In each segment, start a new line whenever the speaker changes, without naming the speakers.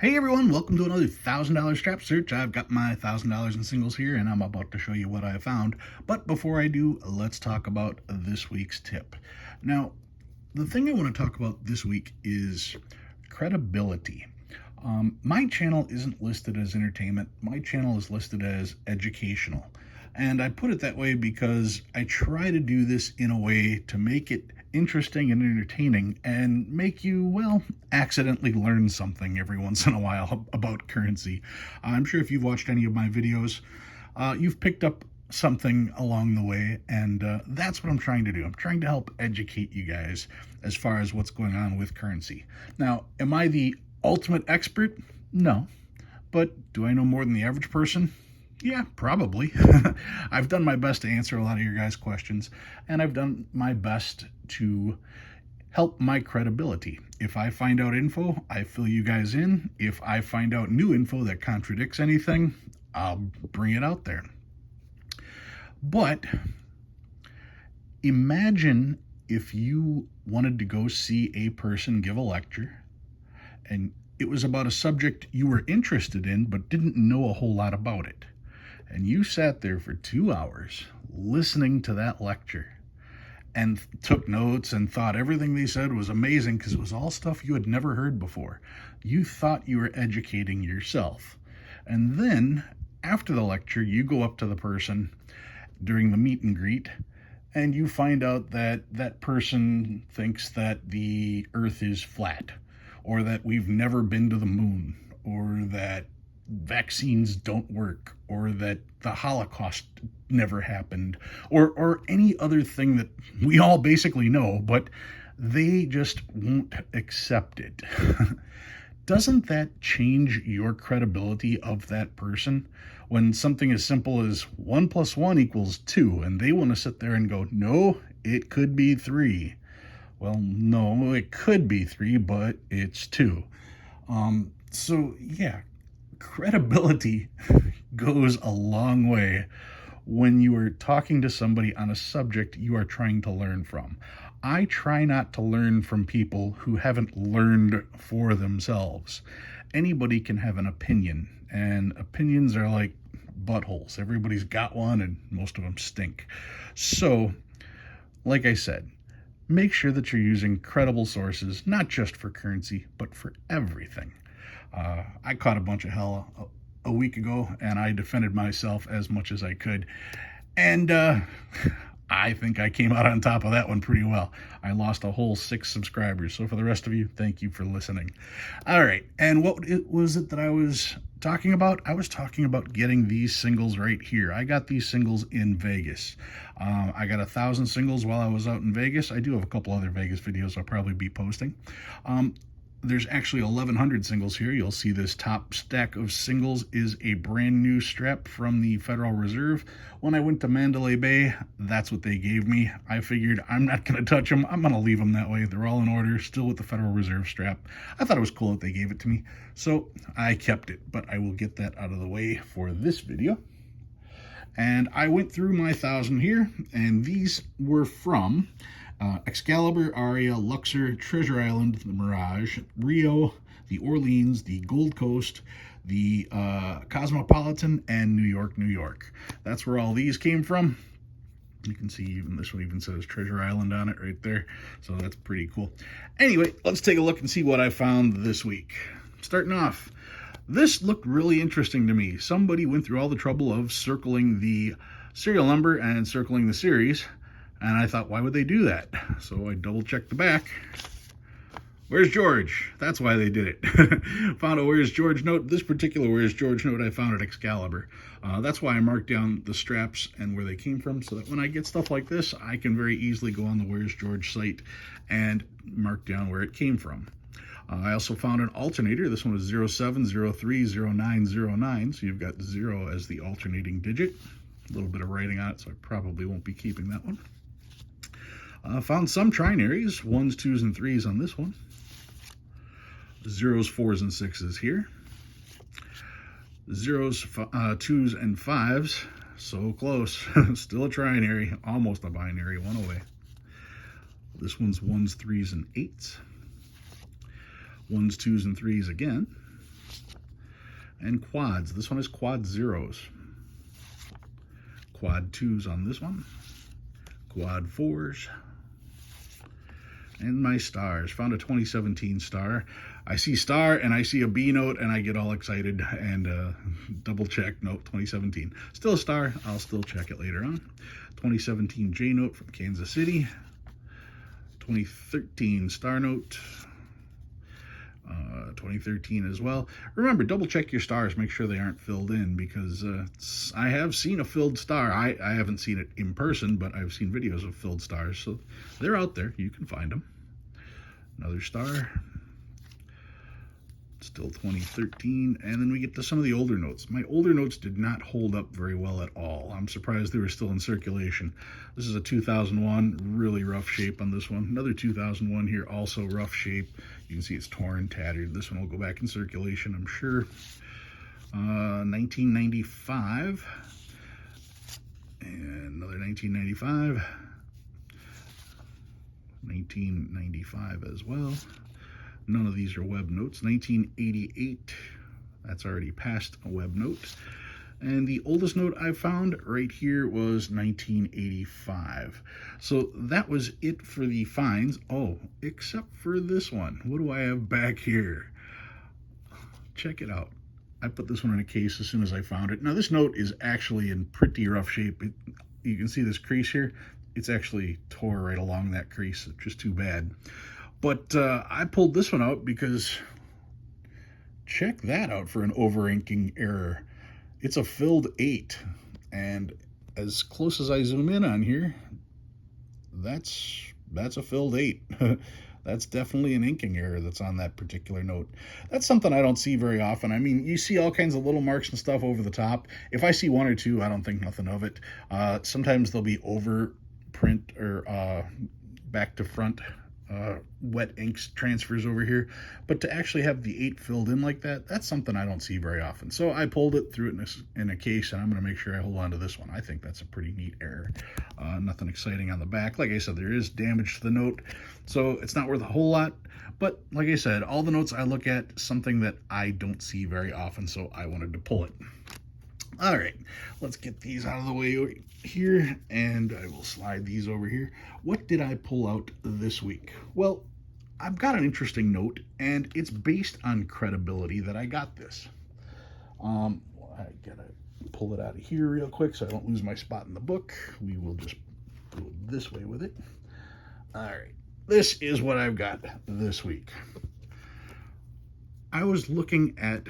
Hey everyone, welcome to another $1,000 strap search. I've got my $1,000 in singles here and I'm about to show you what I found. But before I do, let's talk about this week's tip. Now, the thing I want to talk about this week is credibility. My channel isn't listed as entertainment. My channel is listed as educational. And I put it that way because I try to do this in a way to make it interesting and entertaining and make you, well, accidentally learn something every once in a while about currency. I'm sure if you've watched any of my videos, you've picked up something along the way, and that's what I'm trying to do. I'm trying to help educate you guys as far as what's going on with currency. Now, am I the ultimate expert? No. But do I know more than the average person? Yeah, probably. I've done my best to answer a lot of your guys' questions, and I've done my best to help my credibility. If I find out info, I fill you guys in. If I find out new info that contradicts anything, I'll bring it out there. But imagine if you wanted to go see a person give a lecture and it was about a subject you were interested in but didn't know a whole lot about it. And you sat there for 2 hours listening to that lecture and took notes and thought everything they said was amazing because it was all stuff you had never heard before. You thought you were educating yourself. And then after the lecture, you go up to the person during the meet and greet and you find out that that person thinks that the earth is flat, or that we've never been to the moon, or that vaccines don't work, or that the Holocaust never happened, or any other thing that we all basically know, but they just won't accept it. Doesn't that change your credibility of that person? When something as simple as 1 + 1 = 2, and they want to sit there and go, no, it could be 3. Well, no, it could be 3, but it's 2. So yeah, credibility goes a long way when you are talking to somebody on a subject you are trying to learn from. I try not to learn from people who haven't learned for themselves. Anybody can have an opinion, and opinions are like buttholes. Everybody's got one, and most of them stink. So, like I said, make sure that you're using credible sources, not just for currency, but for everything. I caught a bunch of hell a week ago, and I defended myself as much as I could. And I think I came out on top of that one pretty well. I lost a whole 6 subscribers. So for the rest of you, thank you for listening. All right. And what was it that I was talking about? I was talking about getting these singles right here. I got these singles in Vegas. I got 1,000 singles while I was out in Vegas. I do have a couple other Vegas videos I'll probably be posting. There's actually 1,100 singles here. You'll see this top stack of singles is a brand new strap from the Federal Reserve. When I went to Mandalay Bay, that's what they gave me. I figured I'm not going to touch them. I'm going to leave them that way. They're all in order, still with the Federal Reserve strap. I thought it was cool that they gave it to me, so I kept it, but I will get that out of the way for this video. And I went through my 1,000 here, and these were from Excalibur, Aria, Luxor, Treasure Island, the Mirage, Rio, the Orleans, the Gold Coast, the Cosmopolitan, and New York, New York. That's where all these came from. You can see even this one even says Treasure Island on it right there. So that's pretty cool. Anyway, let's take a look and see what I found this week. Starting off, this looked really interesting to me. Somebody went through all the trouble of circling the serial number and circling the series. And I thought, why would they do that? So I double checked the back. Where's George? That's why they did it. Found a Where's George note. This particular Where's George note I found at Excalibur. That's why I marked down the straps and where they came from, so that when I get stuff like this, I can very easily go on the Where's George site and mark down where it came from. I also found an alternator. This one was 07030909, so you've got 0 as the alternating digit. A little bit of writing on it, so I probably won't be keeping that one. Found some trinaries, 1s, 2s, and 3s on this one. 0s, 4s, and 6s here. 0s, 2s, and 5s. So close. Still a trinary, almost a binary, one away. This one's 1s, 3s, and 8s. 1s, 2s, and 3s again. And quads. This one is quad zeros. Quad twos on this one. Quad fours. And my stars. Found a 2017 star. I see star and I see a B note and I get all excited and double check. Nope, 2017. Still a star. I'll still check it later on. 2017 J note from Kansas City. 2013 star note. 2013 as well. Remember, double check your stars, make sure they aren't filled in, because I have seen a filled star. I haven't seen it in person, but I've seen videos of filled stars, so they're out there. You can find them. Another star. Still 2013, and then we get to some of the older notes. My older notes did not hold up very well at all. I'm surprised they were still in circulation. This is a 2001, really rough shape on this one. Another 2001 here, also rough shape. You can see it's torn, tattered. This one will go back in circulation, I'm sure. 1995, and another 1995. 1995 as well. None of these are web notes. 1988, that's already past a web note. And the oldest note I found right here was 1985. So that was it for the finds. Oh, except for this one. What do I have back here? Check it out. I put this one in a case as soon as I found it. Now this note is actually in pretty rough shape. You can see this crease here. It's actually tore right along that crease. It's just too bad. But I pulled this one out because check that out for an over-inking error. It's a filled 8, and as close as I zoom in on here, that's a filled 8. That's definitely an inking error that's on that particular note. That's something I don't see very often. I mean, you see all kinds of little marks and stuff over the top. If I see one or two, I don't think nothing of it. Sometimes there'll be over print or back to front wet ink transfers over here, but to actually have the 8 filled in like that, that's something I don't see very often. So I pulled it, threw it in a case, and I'm going to make sure I hold on to this one. I think that's a pretty neat error. Nothing exciting on the back. Like I said, there is damage to the note, so it's not worth a whole lot, but like I said, all the notes I look at, something that I don't see very often, so I wanted to pull it. All right, let's get these out of the way here, and I will slide these over here. What did I pull out this week? Well, I've got an interesting note, and it's based on credibility that I got this. I gotta pull it out of here real quick so I don't lose my spot in the book. We will just go this way with it. All right, this is what I've got this week. I was looking at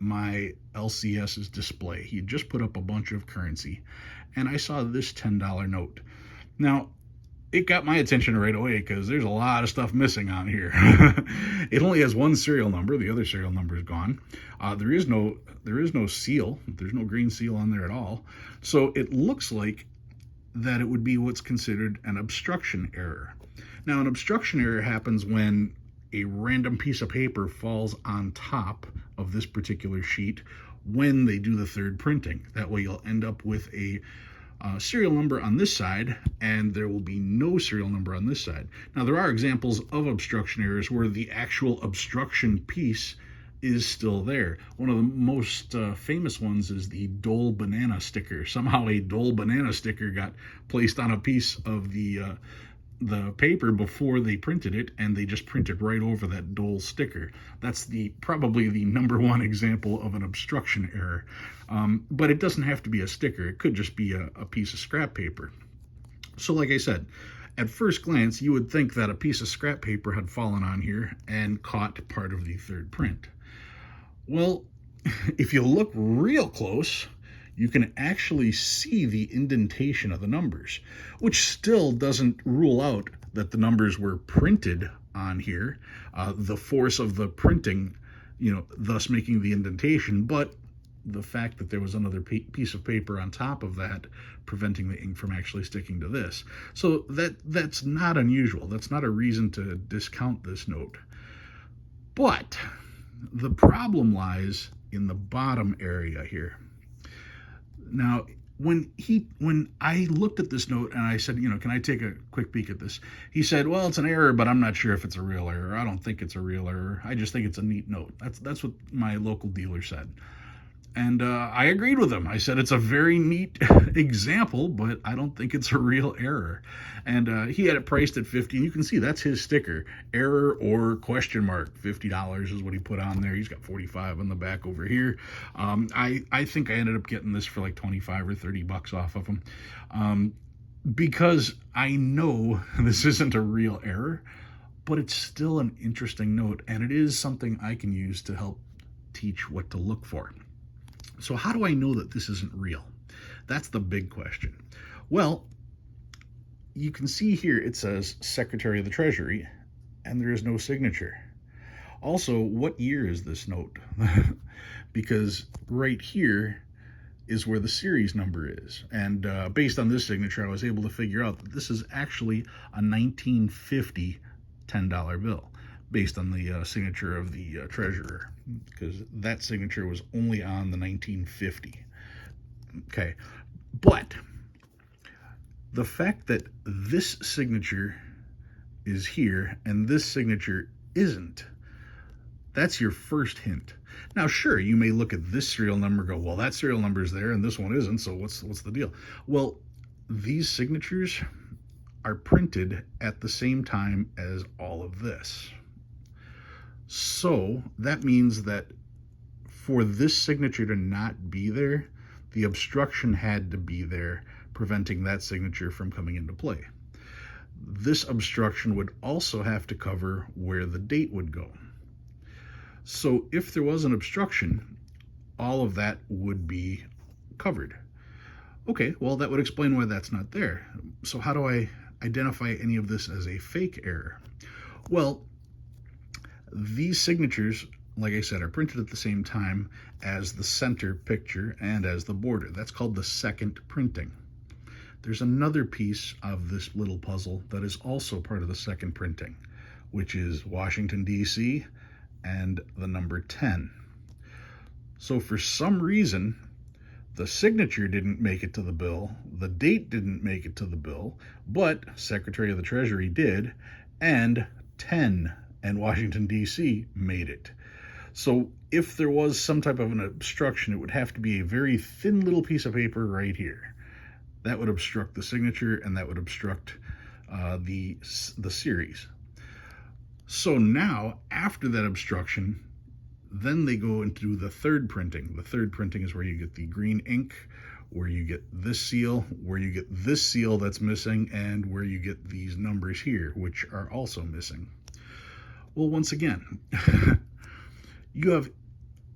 my LCS's display. He had just put up a bunch of currency, and I saw this $10 note. Now, it got my attention right away because there's a lot of stuff missing on here. It only has one serial number. The other serial number is gone. There is no seal. There's no green seal on there at all. So it looks like that it would be what's considered an obstruction error. Now, an obstruction error happens when a random piece of paper falls on top of this particular sheet when they do the third printing. That way you'll end up with a serial number on this side, and there will be no serial number on this side. Now, there are examples of obstruction errors where the actual obstruction piece is still there. One of the most famous ones is the Dole banana sticker. Somehow a Dole banana sticker got placed on a piece of the paper before they printed it, and they just printed right over that Dole sticker. That's probably the #1 example of an obstruction error. But it doesn't have to be a sticker. It could just be a piece of scrap paper. So like I said, at first glance, you would think that a piece of scrap paper had fallen on here and caught part of the third print. Well, if you look real close, you can actually see the indentation of the numbers, which still doesn't rule out that the numbers were printed on here, the force of the printing, thus making the indentation, but the fact that there was another piece of paper on top of that preventing the ink from actually sticking to this. So that's not unusual. That's not a reason to discount this note. But the problem lies in the bottom area here. Now, when I looked at this note and I said, can I take a quick peek at this? He said, well, it's an error, but I'm not sure if it's a real error. I don't think it's a real error. I just think it's a neat note. That's what my local dealer said. And I agreed with him. I said it's a very neat example, but I don't think it's a real error. And he had it priced at $50. And you can see that's his sticker, error or question mark. $50 is what he put on there. He's got 45 on the back over here. I think I ended up getting this for like 25 or 30 bucks off of him, because I know this isn't a real error, but it's still an interesting note, and it is something I can use to help teach what to look for. So how do I know that this isn't real? That's the big question. Well, you can see here it says Secretary of the Treasury, and there is no signature. Also, what year is this note? Because right here is where the series number is. And based on this signature, I was able to figure out that this is actually a 1950 $10 bill, based on the signature of the treasurer, because that signature was only on the 1950. Okay, but the fact that this signature is here and this signature isn't, that's your first hint. Now, sure, you may look at this serial number and go, well, that serial number is there and this one isn't, so what's the deal? Well, these signatures are printed at the same time as all of this. So that means that for this signature to not be there, the obstruction had to be there, preventing that signature from coming into play. This obstruction would also have to cover where the date would go. So if there was an obstruction, all of that would be covered. Okay, well, that would explain why that's not there. So how do I identify any of this as a fake error? Well, these signatures, like I said, are printed at the same time as the center picture and as the border. That's called the second printing. There's another piece of this little puzzle that is also part of the second printing, which is Washington, D.C. and the number 10. So for some reason, the signature didn't make it to the bill, the date didn't make it to the bill, but Secretary of the Treasury did, and 10 and Washington, D.C. made it. So if there was some type of an obstruction, it would have to be a very thin little piece of paper right here. That would obstruct the signature, and that would obstruct the series. So now, after that obstruction, then they go into the third printing. The third printing is where you get the green ink, where you get this seal, where you get this seal that's missing, and where you get these numbers here, which are also missing. Well, once again, you have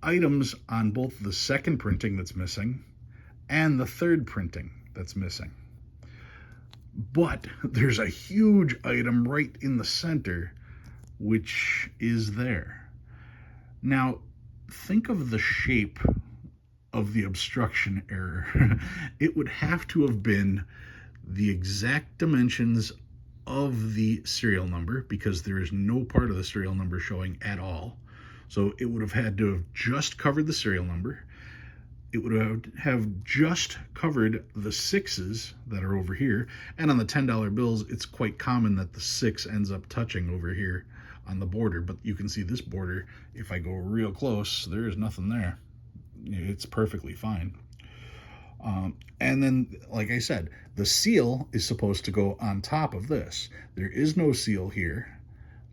items on both the second printing that's missing and the third printing that's missing. But there's a huge item right in the center, which is there. Now, think of the shape of the obstruction error. It would have to have been the exact dimensions of the serial number, because there is no part of the serial number showing at all. So it would have had to have just covered the serial number. It would have just covered the sixes that are over here. And on the $10 bills, it's quite common that the 6 ends up touching over here on the border. But you can see this border, if I go real close, there is nothing there. It's perfectly fine. And then, like I said, the seal is supposed to go on top of this. There is no seal here,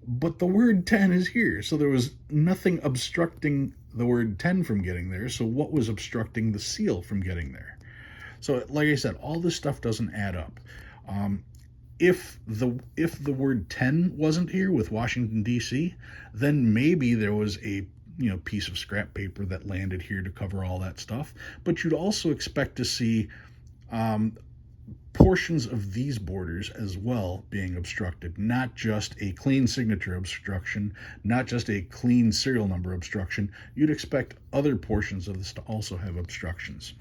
but the word 10 is here. So there was nothing obstructing the word 10 from getting there. So what was obstructing the seal from getting there? So like I said, all this stuff doesn't add up. If the word 10 wasn't here with Washington, D.C., then maybe there was a piece of scrap paper that landed here to cover all that stuff. But you'd also expect to see portions of these borders as well being obstructed, not just a clean signature obstruction, not just a clean serial number obstruction. You'd expect other portions of this to also have obstructions.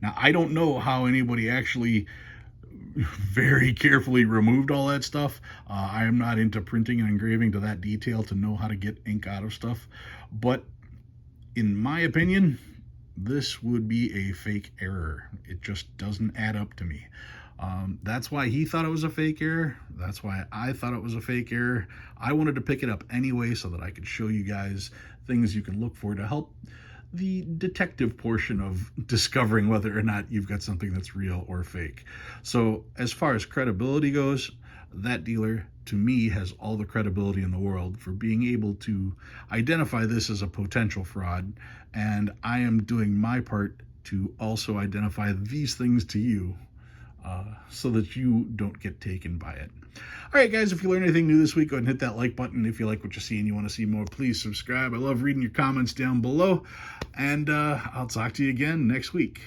Now, I don't know how anybody actually very carefully removed all that stuff. I am not into printing and engraving to that detail to know how to get ink out of stuff. But in my opinion, this would be a fake error. It just doesn't add up to me. That's why he thought it was a fake error. That's why I thought it was a fake error. I wanted to pick it up anyway so that I could show you guys things you can look for to help the detective portion of discovering whether or not you've got something that's real or fake. So as far as credibility goes, that dealer to me has all the credibility in the world for being able to identify this as a potential fraud, and I am doing my part to also identify these things to you so that you don't get taken by it. All right, guys, if you learned anything new this week, go ahead and hit that like button. If you like what you see and you want to see more, please subscribe. I love reading your comments down below, and I'll talk to you again next week.